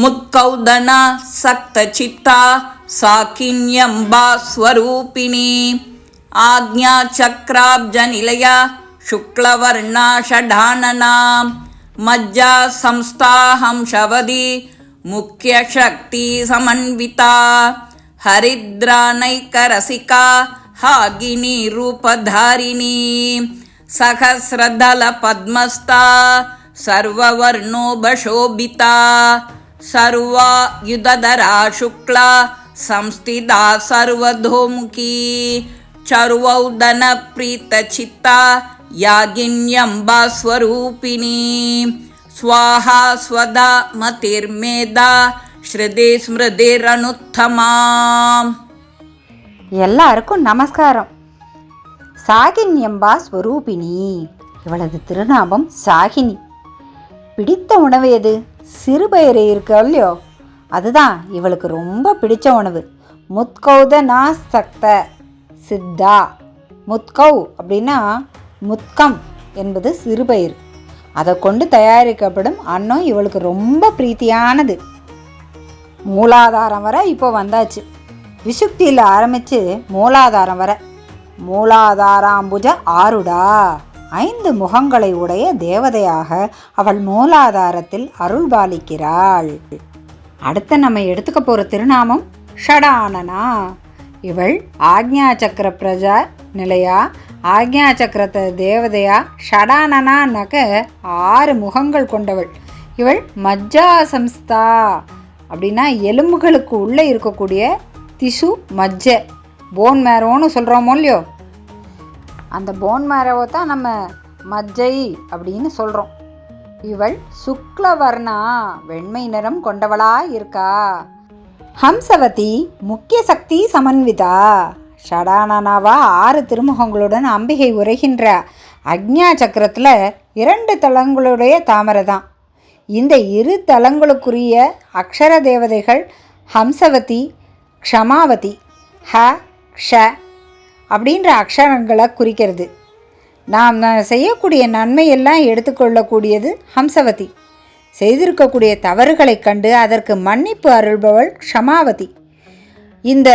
முத்கௌதனா சக்தசித்தா சாக்கின்யம்பா ஸ்வரூபிணி ஆக்ஞா சக்ராப்ஜ நிலையா சுக்லவர்ணா ஷடானனா மஜ்ஜா சம்ஸ்தா ஹம்சவதி முக்கிய சக்தி சமன்விதா ஹரித்ரா நைகரசிகா ஹாகினி ரூபதாரிணி சகஸ்ரதல பத்மஸ்தா சர்வவர்ணோபசோபிதா சர்வாயுததரா சுக்லா संस्थिता सर्वधोमुखी चर्वौदन प्रीतचित्ता यागिन्यम्बा स्वरूपिणी स्वाहा स्वदा मतिर्मेदा ஸ்ருதி ஸ்மிருதிரனுத்தமா. எல்லாருக்கும் நமஸ்காரம். சாகின்யம்பா ஸ்வரூபிணி, இவளது திருநாமம் சாகினி. பிடித்த உணவு எது? சிறுபயிறு இருக்கு இல்லையோ, அதுதான் இவளுக்கு ரொம்ப பிடிச்ச உணவு. முத்கௌதனா சக்த சித்தா. முத்கௌ அப்படின்னா முத்கம் என்பது சிறுபயிறு. அதை கொண்டு தயாரிக்கப்படும் அன்னம் இவளுக்கு ரொம்ப பிரீத்தியானது. மூலாதாரம் வரை இப்போ வந்தாச்சு. விசுக்தியில் ஆரம்பித்து மூலாதாரம் வரை. மூலாதாராம்புஜ ஆருடா, 5 முகங்களை உடைய தேவதையாக அவள் மூலாதாரத்தில் அருள் பாலிக்கிறாள். அடுத்த நம்ம எடுத்துக்க போகிற திருநாமம் ஷடானனா. இவள் ஆக்ஞா சக்கர பிரஜா நிலையா, ஆக்ஞா சக்கரத்தை தேவதையா. ஷடானனாக்க 6 முகங்கள் கொண்டவள். இவள் மஜ்ஜா சம்ஸ்தா அப்படின்னா எலும்புகளுக்கு உள்ளே இருக்கக்கூடிய திசு மஜ்ஜ, போன் மேரோன்னு சொல்கிறோமோ இல்லையோ, அந்த போன் மேரோவை தான் நம்ம மஜ்ஜை அப்படின்னு சொல்கிறோம். இவள் சுக்லவர்ணா, வெண்மை நிறம் கொண்டவளாய் இருக்கா. ஹம்சவதி முக்கிய சக்தி சமன்விதா. ஷடானனாவா 6 திருமுகங்களுடன் அம்பிகை உரைகின்ற அக்ஞா சக்கரத்தில் 2 தலங்களுடைய தாமரை தான். இந்த 2 தலங்களுக்குரிய அக்ஷர தேவதைகள் ஹம்சவதி, க்ஷமாவதி. ஹ க்ஷ அப்படின்ற அக்ஷரங்களை குறிக்கிறது. நாம் செய்யக்கூடிய நன்மையெல்லாம் எடுத்துக்கொள்ளக்கூடியது ஹம்சவதி. செய்திருக்கக்கூடிய தவறுகளை கண்டு அதற்கு மன்னிப்பு அருள்பவள் க்ஷமாவதி. இந்த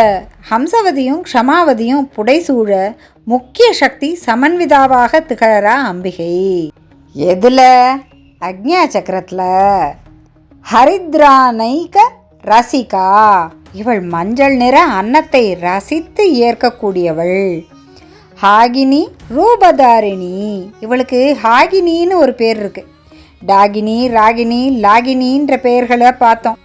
ஹம்சவதியும் க்ஷமாவதியும் புடைசூழ முக்கிய சக்தி சமன்விதாவாக திகழறா அம்பிகை. எதுல? அக்ஞா சக்கரத்தில். ஹரித்ரானைக ரசிகா, இவள் மஞ்சள் நிற அன்னத்தை ரசித்து ஏற்கக்கூடியவள். ஹாகினி ரூபதாரிணி, இவளுக்கு ஹாகினின்னு ஒரு பேர் இருக்கு. டாகினி, ராகினி, லாகினின்ற பெயர்களை பார்த்தோம்.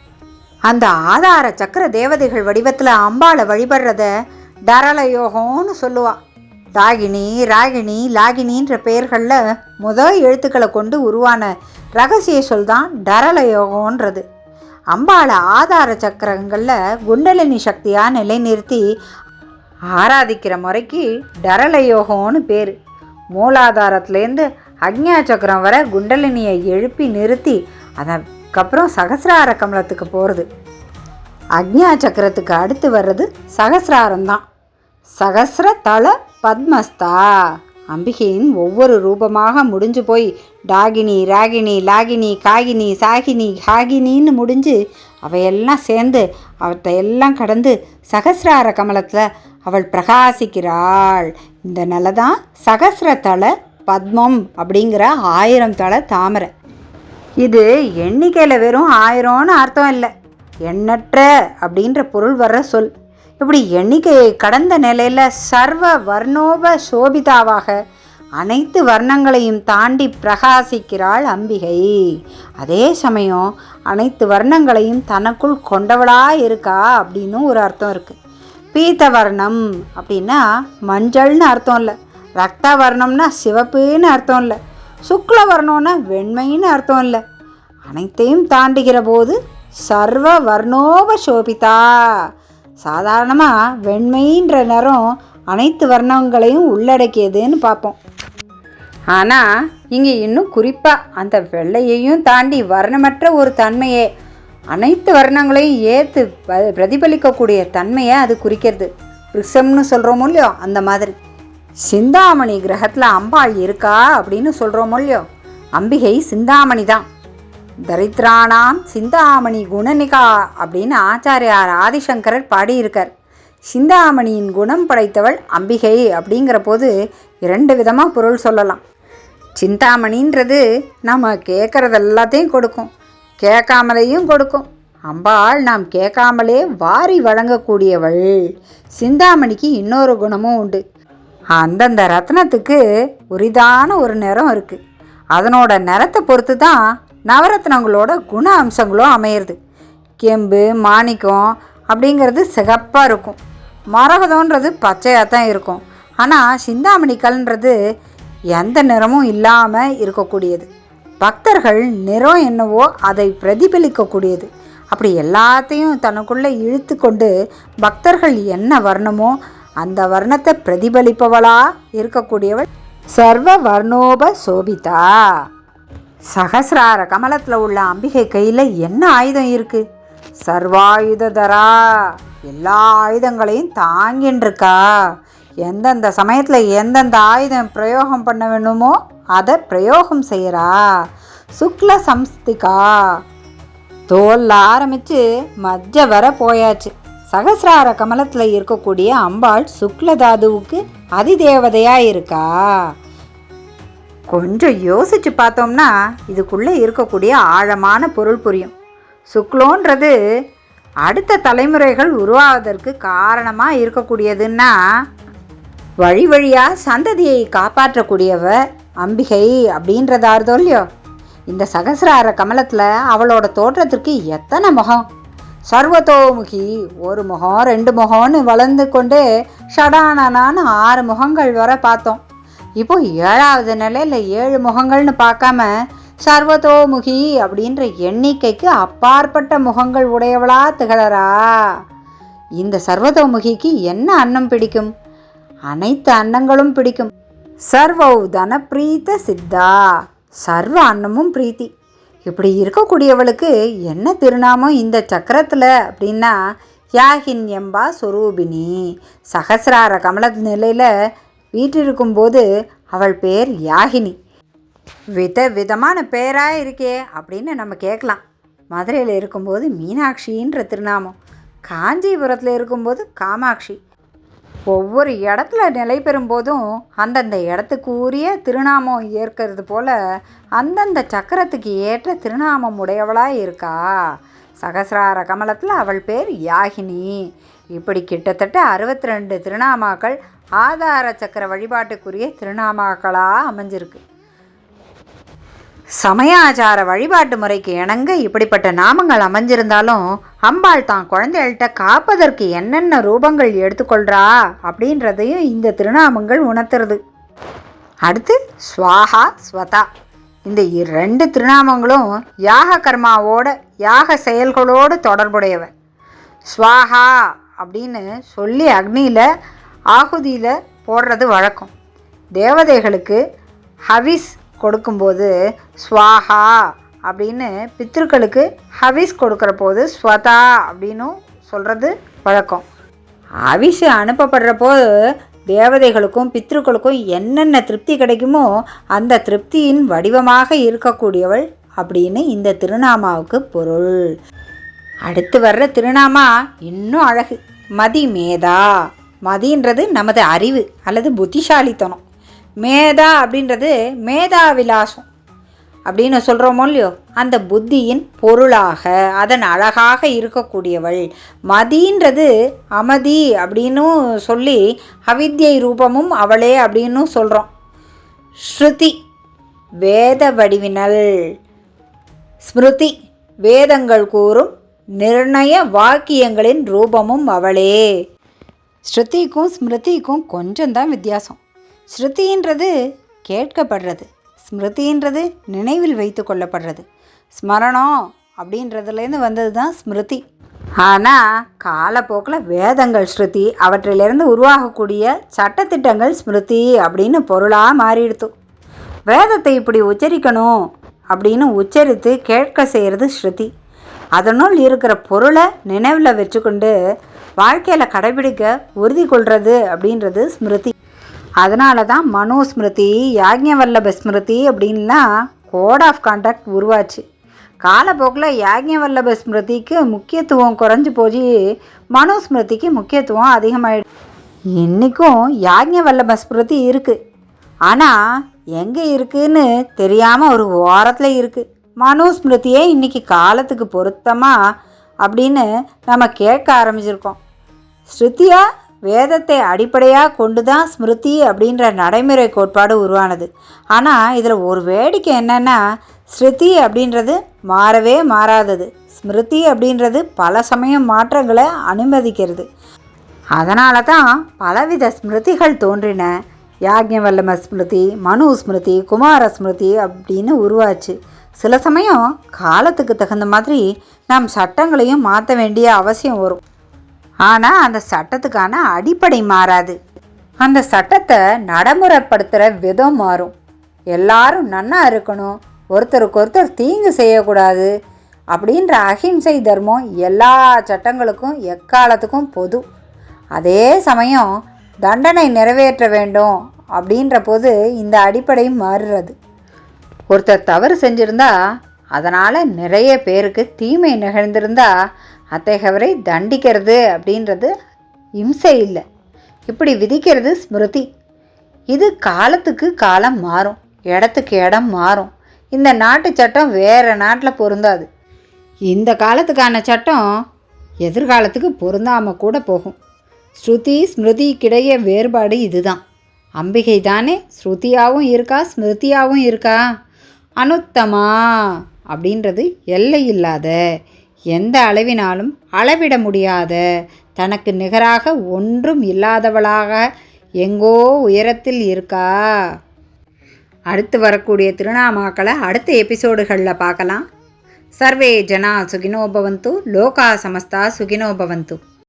அந்த ஆதார சக்கர தேவதைகள் வடிவத்தில் அம்பாளை வழிபடுறத டரலயோகம்னு சொல்லுவா. டாகினி, ராகினி, லாகினின்ற பெயர்களில் முதல் எழுத்துக்களை கொண்டு உருவான ரகசிய சொல் தான் டரலயோகன்றது. அம்பாளை ஆதார சக்கரங்களில் குண்டலினி சக்தியாக நிலைநிறுத்தி ஆராதிக்கிற முறைக்கு டரலயோகம்னு பேர். மூலாதாரத்துலேருந்து அக்ஞா சக்கரம் வர குண்டலினியை எழுப்பி நிறுத்தி அதுக்கப்புறம் சகசிரார கமலத்துக்கு போகிறது. அக்ஞா சக்கரத்துக்கு அடுத்து வர்றது சகசிராரம்தான். சகசிர தல பத்மஸ்தா. அம்பிகையின் ஒவ்வொரு ரூபமாக முடிஞ்சு போய் டாகினி, ராகினி, லாகினி, காகினி, சாகினி, ஹாகினின்னு முடிஞ்சு அவையெல்லாம் சேர்ந்து அவற்றையெல்லாம் கடந்து சகசிரார கமலத்தில் அவள் பிரகாசிக்கிறாள். இந்த நிலை தான் சகசிரதள பத்மம் அப்படிங்கிற 1000 தள தாமரை. இது எண்ணிக்கையில் வெறும் 1000ன்னு அர்த்தம் இல்லை, எண்ணற்ற அப்படின்ற பொருள் வர்ற சொல். இப்படி எண்ணிக்கையை கடந்த நிலையில் சர்வ வர்ணோப சோபிதாவாக அனைத்து வர்ணங்களையும் தாண்டி பிரகாசிக்கிறாள் அம்பிகை. அதே சமயம் அனைத்து வர்ணங்களையும் தனக்குள் கொண்டவளாக இருக்கா அப்படின்னு ஒரு அர்த்தம் இருக்குது. பீத்த வர்ணம் அப்படின்னா மஞ்சள்னு அர்த்தம் இல்லை, ரத்த வர்ணம்னா சிவப்புன்னு அர்த்தம் இல்லை, சுக்ல வர்ணம்னா வெண்மைன்னு அர்த்தம் இல்லை. அனைத்தையும் தாண்டுகிற போது சர்வ வர்ணோப சோபிதா. சாதாரணமாக வெண்மைன்ற நிறம் அனைத்து வர்ணங்களையும் உள்ளடக்கியதுன்னு பார்ப்போம். ஆனால் இங்கே இன்னும் குறிப்பாக அந்த வெள்ளையையும் தாண்டி வர்ணமற்ற ஒரு தன்மையே, அனைத்து வர்ணங்களையும் ஏற்று பிரதிபலிக்கக்கூடிய தன்மையை அது குறிக்கிறது. ரிஷம்னு சொல்கிறோமோ இல்லையோ, அந்த மாதிரி. சிந்தாமணி கிரகத்தில் அம்பாள் இருக்கா அப்படின்னு சொல்கிறோமோ இல்லையோ, அம்பிகை சிந்தாமணி தான். தரித்திரானாம் சிந்தாமணி குணநிகா அப்படின்னு ஆச்சாரியார் ஆதிசங்கரர் பாடியிருக்கார். சிந்தாமணியின் குணம் படைத்தவள் அம்பிகை அப்படிங்கிற போது 2 விதமாக பொருள் சொல்லலாம். சிந்தாமணின்றது நம்ம கேட்குறது எல்லாத்தையும் கொடுக்கும், கேட்காமலேயும் கொடுக்கும். அம்பாள் நாம் கேட்காமலே வாரி வழங்கக்கூடியவள். சிந்தாமணிக்கு இன்னொரு குணமும் உண்டு. அந்தந்த ரத்னத்துக்கு உரிதான ஒரு நிறம் இருக்குது. அதனோட நிறத்தை பொறுத்து தான் நவரத்னங்களோட குண அம்சங்களும் அமையிறது. கெம்பு மாணிக்கம் அப்படிங்கிறது சிகப்பாக இருக்கும், மரகதன்றது பச்சையாக தான் இருக்கும். ஆனால் சிந்தாமணி கல்ன்றது எந்த நிறமும் இல்லாமல் இருக்கக்கூடியது. பக்தர்கள் நிறம் என்னவோ அதை பிரதிபலிக்கக்கூடியது. அப்படி எல்லாத்தையும் தனக்குள்ளே இழுத்து கொண்டு பக்தர்கள் என்ன வர்ணமோ அந்த வர்ணத்தை பிரதிபலிப்பவளா இருக்கக்கூடியவள் சர்வ வர்ணோப சோபிதா. சகசிரார கமலத்தில் உள்ள அம்பிகை கையில் என்ன ஆயுதம் இருக்குது? சர்வாயுதரா, எல்லா ஆயுதங்களையும் தாங்கின்றிருக்கா. எந்தெந்த சமயத்தில் எந்தெந்த ஆயுதம் பிரயோகம் பண்ண வேணுமோ அதை பிரயோகம் செய்கிறா. சுக்ல சம்ஸ்திகா, தோல் ஆரம்பித்து மஜ்ஜ வர போயாச்சு. சகசிரார கமலத்தில் இருக்கக்கூடிய அம்பாள் சுக்லதாதுவுக்கு அதிதேவதையாக இருக்கா. கொஞ்சம் யோசித்து பார்த்தோம்னா இதுக்குள்ளே இருக்கக்கூடிய ஆழமான பொருள் புரியும். சுக்லோன்றது அடுத்த தலைமுறைகள் உருவாவதற்கு காரணமாக இருக்கக்கூடியதுன்னா வழி வழியாக சந்ததியை காப்பாற்றக்கூடியவ அம்பிகை அப்படின்றதாருதோ இல்லையோ. இந்த சகசிரார கமலத்தில் அவளோட தோற்றத்திற்கு எத்தனை முகம்! சர்வத்தோமுகி, ஒரு முகம் 2 முகம்னு வளர்ந்து கொண்டே ஷடானான்னு 6 முகங்கள் வர பார்த்தோம். இப்போ 7வது நிலையில் 7 முகங்கள்னு பார்க்காம சர்வத்தோமுகி அப்படின்ற எண்ணிக்கைக்கு அப்பாற்பட்ட முகங்கள் உடையவளா திகழறா. இந்த சர்வத்தோமுகிக்கு என்ன அன்னம் பிடிக்கும்? அனைத்து அன்னங்களும் பிடிக்கும். சர்வௌ தன பிரீத சித்தா, சர்வ அன்னமும் பிரீத்தி. இப்படி இருக்கக்கூடியவளுக்கு என்ன திருநாமம் இந்த சக்கரத்தில் அப்படின்னா யாகின்யம்பா சொரூபினி. சகசிரார கமல நிலையில் வீற்றிருக்கும்போது அவள் பேர் யாகினி. விதமான பேராக இருக்கே அப்படின்னு நம்ம கேட்கலாம். மதுரையில் இருக்கும்போது மீனாட்சின்ற திருநாமம், காஞ்சிபுரத்தில் இருக்கும்போது காமாட்சி. ஒவ்வொரு இடத்துல நிலை பெறும்போதும் அந்தந்த இடத்துக்கு உரிய திருநாமம் ஏற்கிறது போல் அந்தந்த சக்கரத்துக்கு ஏற்ற திருநாமம் உடையவளாக இருக்கா. சகசிரார கமலத்தில் அவள் பேர் யாகினி. இப்படி கிட்டத்தட்ட 62 திருநாமாக்கள் ஆதார சக்கர வழிபாட்டுக்குரிய திருநாமாக்களாக அமைஞ்சிருக்கு. சமயாச்சார வழிபாட்டு முறைக்கு இணங்க இப்படிப்பட்ட நாமங்கள் அமைஞ்சிருந்தாலும் அம்பாள் தான் குழந்தைகள்கிட்ட காப்பதற்கு என்னென்ன ரூபங்கள் எடுத்துக்கொள்கிறா அப்படின்றதையும் இந்த திருநாமங்கள் உணர்த்துறது. அடுத்து ஸ்வாஹா ஸ்வதா. இந்த 2 திருநாமங்களும் யாக கர்மாவோட யாக செயல்களோடு தொடர்புடையவை. ஸ்வாஹா அப்படின்னு சொல்லி அக்னியில் ஆகுதியில் போடுறது வழக்கம். தேவதைகளுக்கு ஹவிஸ் கொடுக்கும்போது ஸ்வாஹா அப்படின்னு, பித்ருக்களுக்கு ஹவிஸ் கொடுக்குற போது ஸ்வதா அப்படின்னும் சொல்கிறது வழக்கம். ஹவிஸ் அனுப்பப்படுறப்போ தேவதைகளுக்கும் பித்ருக்களுக்கும் என்னென்ன திருப்தி கிடைக்குமோ அந்த திருப்தியின் வடிவமாக இருக்கக்கூடியவள் அப்படின்னு இந்த திருநாமாவுக்கு பொருள். அடுத்து வர்ற திருநாமா இன்னும் அழகு, மதி மேதா. மதின்றது நமது அறிவு அல்லது புத்திசாலித்தனம். மேதா அப்படின்றது மேதா விலாசம் அப்படின்னு சொல்கிறோமோ இல்லையோ, அந்த புத்தியின் பொருளாக அதன் அழகாக இருக்கக்கூடியவள். மதின்றது அமதி அப்படின்னும் சொல்லி அவித்யை ரூபமும் அவளே அப்படின்னு சொல்கிறோம். ஸ்ருதி வேத வடிவினல். ஸ்மிருதி வேதங்கள் கூறும் நிர்ணய வாக்கியங்களின் ரூபமும் அவளே. ஸ்ருதிக்கும் ஸ்மிருதிக்கும் கொஞ்சம்தான் வித்தியாசம். ஸ்ருதின்றது கேட்கப்படுறது, ஸ்மிருதின்றது நினைவில் வைத்து கொள்ளப்படுறது. ஸ்மரணம் அப்படின்றதுலேருந்து வந்தது தான் ஸ்மிருதி. ஆனால் காலப்போக்கில் வேதங்கள் ஸ்ருதி, அவற்றிலிருந்து உருவாகக்கூடிய சட்டத்திட்டங்கள் ஸ்மிருதி அப்படின்னு பொருளாக மாறிடுத்து. வேதத்தை இப்படி உச்சரிக்கணும் அப்படின்னு உச்சரித்து கேட்க செய்கிறது ஸ்ருதி. அதனுள் இருக்கிற பொருளை நினைவில் வச்சுக்கொண்டு வாழ்க்கையில் கடைபிடிக்க உறுதி கொள்வது அப்படின்றது ஸ்மிருதி. அதனால தான் மனோஸ்மிருதி, யாக்ஞவல்லப ஸ்மிருதி அப்படின்லாம் கோட் ஆஃப் கான்டாக்ட் உருவாச்சு. காலப்போக்கில் யாக்ஞவல்லப ஸ்மிருதிக்கு முக்கியத்துவம் குறைஞ்சி போய் மனு ஸ்மிருதிக்கு முக்கியத்துவம் அதிகமாகிடுது. இன்றைக்கும் யாக்ஞவல்லப ஸ்மிருதி இருக்குது, ஆனால் எங்கே இருக்குதுன்னு தெரியாமல் ஒரு ஓரத்தில் இருக்குது. மனு ஸ்மிருதியே இன்றைக்கி காலத்துக்கு பொருத்தமா அப்படின்னு நம்ம கேட்க ஆரம்பிச்சிருக்கோம். ஸ்ருதியா வேதத்தை அடிப்படையாக கொண்டு தான் ஸ்மிருதி அப்படின்ற நடைமுறை கோட்பாடு உருவானது. ஆனால் இதில் ஒரு வேடிக்கை என்னென்னா, ஸ்ருதி அப்படின்றது மாறவே மாறாதது, ஸ்மிருதி அப்படின்றது பல சமயம் மாற்றங்களை அனுமதிக்கிறது. அதனால தான் பலவித ஸ்மிருதிகள் தோன்றின. யாக்ஞவல்லப ஸ்மிருதி, மனு ஸ்மிருதி, குமார ஸ்மிருதி அப்படின்னு உருவாச்சு. சில சமயம் காலத்துக்கு தகுந்த மாதிரி நாம் சட்டங்களையும் மாற்ற வேண்டிய அவசியம் வரும். ஆனால் அந்த சட்டத்துக்கான அடிப்படை மாறாது. அந்த சட்டத்தை நடைமுறைப்படுத்துகிற விதம் மாறும். எல்லாரும் நன்னா இருக்கணும், ஒருத்தருக்கு ஒருத்தர் தீங்கு செய்யக்கூடாது அப்படின்ற அஹிம்சை தர்மம் எல்லா சட்டங்களுக்கும் எக்காலத்துக்கும் பொது. அதே சமயம் தண்டனை நிறைவேற்ற வேண்டும் அப்படின்ற போது இந்த அடிப்படை மாறுறது. ஒருத்தர் தவறு செஞ்சுருந்தா அதனால் நிறைய பேருக்கு தீமை நிகழ்ந்திருந்தா அத்தகையவரை தண்டிக்கிறது அப்படின்றது இம்சை இல்லை, இப்படி விதிக்கிறது ஸ்மிருதி. இது காலத்துக்கு காலம் மாறும், இடத்துக்கு இடம் மாறும். இந்த நாட்டு சட்டம் வேறு நாட்டில் பொருந்தாது. இந்த காலத்துக்கான சட்டம் எதிர்காலத்துக்கு பொருந்தாமல் கூட போகும். ஸ்ருதி ஸ்மிருதிக்கிடையே வேறுபாடு இதுதான். அம்பிகை தானே ஸ்ருதியாகவும் இருக்கா, ஸ்மிருதியாகவும் இருக்கா. அனுத்தமா அப்படின்றது எல்லை இல்லாத, எந்த அளவினாலும் அளவிட முடியாத, தனக்கு நிகராக ஒன்றும் இல்லாதவளாக எங்கோ உயரத்தில் இருக்கா. அடுத்து வரக்கூடிய திருநாமாக்களை அடுத்த எபிசோடுகளில் பார்க்கலாம். சர்வே ஜனா சுகினோ பவந்து, லோகா சமஸ்தா சுகினோ பவந்து.